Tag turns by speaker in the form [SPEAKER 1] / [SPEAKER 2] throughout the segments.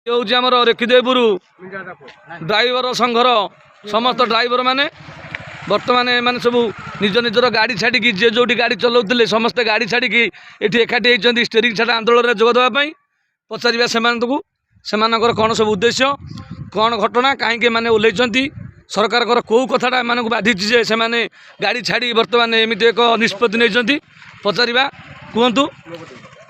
[SPEAKER 1] ये आमर रेखीदेवपुर ड्राइवर संघर समस्त ड्राइवर माने बर्तमान मैंने सब निज निजर गाड़ी छाड़ी जे जो गाड़ी चलाऊे समस्ते गाड़ी छाड़ी ये एकाठी होती स्टेरिंग छाड़ा आंदोलन में जोगदेवाई पचार से कौन सब उद्देश्य कौन घटना कहीं मैंने ओल्लैंती सरकार कौ कथाटा एम बाधिचे से गाड़ी छाड़ी बर्तमान एमती एक निष्पत्ति नहीं पचार कहतु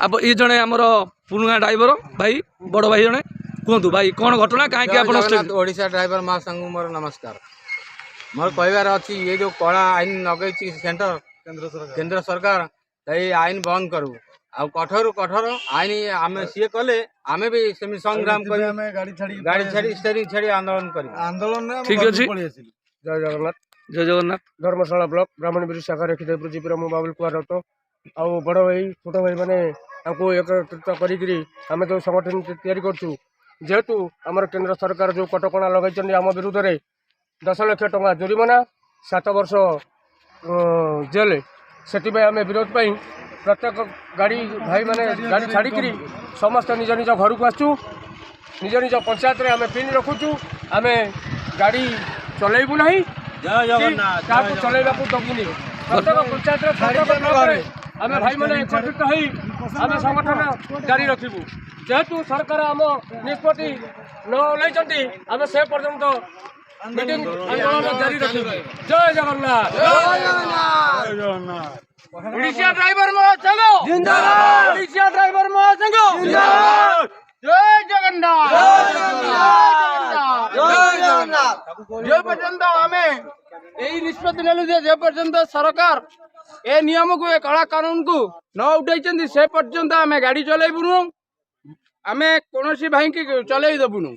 [SPEAKER 1] आप ये जड़े आमर पुराना ड्राइवर भाई बड़ भाई जड़े कहतु भाई कौन घटना कहीं
[SPEAKER 2] ओडिशा ड्राइवर महासंघ मोर नमस्कार मोर कहबार अच्छी ये जो कड़ा आईन लगे सेंटर केंद्र सरकार ये आईन बंद करूँ आ कठोर कठोर आईन आम सी कले आम भी सेमी संग्राम गाड़ी छाड़ी स्टेरिंग छाड़ी आंदोलन कर
[SPEAKER 1] आंदोलन ठीक अच्छे।
[SPEAKER 3] जय जगन्नाथ
[SPEAKER 1] जय जगन्नाथ।
[SPEAKER 3] धर्मशाला ब्लॉक ब्राह्मणगिरी शाखा रेखीदेवपुर जीपीर मु बाबुल कुमार राउत आउ बड़ भाई छोट भाई मैंने एकत्रित करें जो संगठन तैयारी करूँ जेहेतु आमर केंद्र सरकार जो कटकणा लगे आम विरुद्ध में 10 लाख टंका जुर्माना 7 वर्ष जेल से आम विरोध पाई प्रत्येक गाड़ी भाई मैंने गाड़ी छाड़ी समस्त निज निज घर को आसु निज निज पंचायत में आम पिन रखुचु आम गाड़ी चलैबू ना चलैवा दबुनि प्रत्येक पंचायत आम भाई मैंने एकत्रित हो आम संगठन जारी रखू जेहेतु सरकार आम निष्पत्ति न ओल्लैंती आम से पर्यंत मीटिंग आंदोलन जारी रखू। जय जगन्नाथ।
[SPEAKER 2] ओडिशा ड्राइवर महासंघ जिंदाबाद ओडिशा ड्राइवर महासंघ जिंदाबाद जय जगन्नाथ जय जगन्नाथ। जो पर्यंत आम यही निष्पत्ति नेलु जे पर्यंत सरकार ए नियम को ए कड़ा कानून को न उठाई से पर्यंत आम गाड़ी चलैबुनु आम कौन भाई की चलई देबुनु।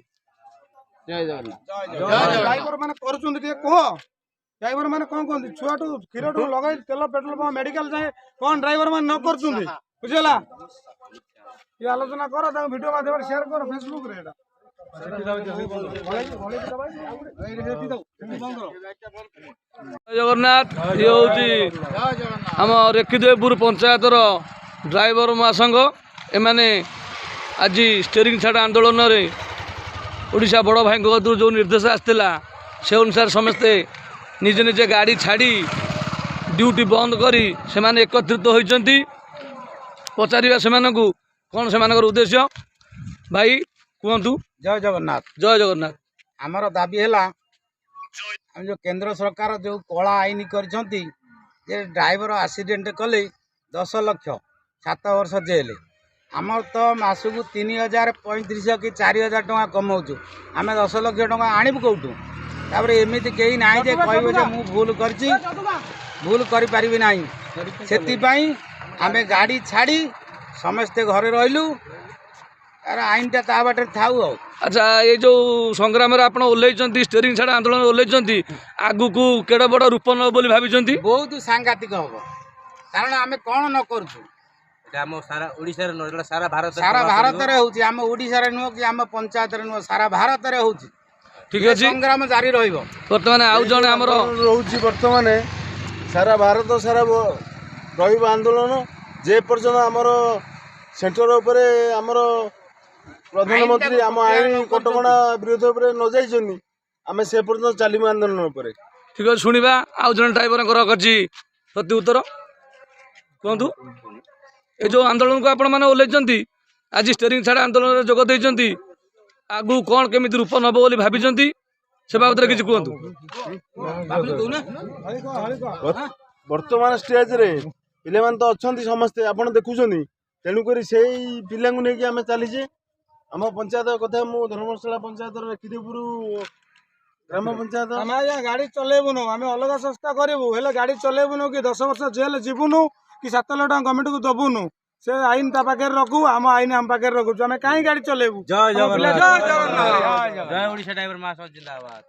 [SPEAKER 2] जय जगन्नाथ।
[SPEAKER 4] ड्राइवर मैंने कह ड्राइवर मैंने कौन कहते छुआठू क्षीर ठू लगे तेल पेट्रोल पंप मेडिकल जाए कौन ड्राइवर मैंने न कर बुझेगा ये आलोचना कर वीडियो माध्यम शेयर कर फेसबुक रे
[SPEAKER 1] जगन्नाथ। ये हूँ आम रेखीदेवपुर पंचायतर ड्राइवर महासंघ एमाने आज स्टेरिंग छाड़ा आंदोलन में ओडिशा बड़ भाई जो निर्देश आसाला से अनुसार समस्ते निजे निजे गाड़ी छाड़ी ड्यूटी बंद करी से एकत्रित होती पचार से कौन से उद्देश्य भाई कहतु।
[SPEAKER 2] जय जगन्नाथ।
[SPEAKER 1] जय जगन्नाथ।
[SPEAKER 2] आमर दाबी है जो केंद्र सरकार जो कला आईन कर ड्राइवर एक्सीडेंट कले 10 लाख 7 वर्ष जेल आमर तो मासक 3035 कि 4000 टका कमाऊँ आम 10 लाख टका आणबू कौटू तापर एमती कहीं ना जे कह मु भूल करी ना से आम गाड़ी छाड़ी समस्ते घरे रही यार आईन टा बाटे था।
[SPEAKER 1] अच्छा ये जो संग्राम आप ओल्लैंती स्टेरिंग छाड़ा आंदोलन ओल्लैंती आगु को केड़ बड़ रूप न बोली भाई
[SPEAKER 2] बहुत सांघातिक हम कारण आम कौन न करूँ सारा ओडिशा सारा भारत रे होची आम ओडिशा रे नुह कि आम पंचायत रे नुह सारा भारत रे होची
[SPEAKER 1] ठीक अच्छे।
[SPEAKER 2] संग्राम जारी रहिबो
[SPEAKER 1] बर्तमान आउ जने हमर
[SPEAKER 4] रोची बर्तमान सारा भारत सारा रहिबो आंदोलन जे पर्यंत आमर सेंटर उपरे आमर प्रधानमंत्री आम आईन कटकणा विरोध उपरे न जाइछनी आमे से पर्यंत चालिमु आंदोलन उपरे।
[SPEAKER 1] ठीक है सुनिबा आउ जने ड्राइवर करछि प्रति उत्तर कहतु। ये जो आंदोलन को आपण माने ओल्लैंती आज स्टेरिंग छाड़ा आंदोलन में जोग देइछंती आगु कौन केमी रूप नब बोली भाभी से बाबद किसी कहतु।
[SPEAKER 4] वर्तमान स्टेज रे पिले मान तो अच्छा समस्ते आपड़ देखुं तेणुक से पिला नहीं आम चलीजे आम पंचायत कथा मु धर्मशाला पंचायत रेखीदेवपुर ग्राम पंचायत आम गाड़ी चलेबुनु आम अलग संस्था करूँ हेल्ले गाड़ी चलेबुनु कि 10 वर्ष जेल जीवुनु कि 7 लाख टका गवर्नमेंट को दबुनु से आईन ता पाखे रखू आम आईन आम पाखे रखु आम कहीं गाड़ी चलेबू।
[SPEAKER 2] जय जगन्नाथ। जय ओडिशा ड्राइवर महासंघ जिंदाबाद।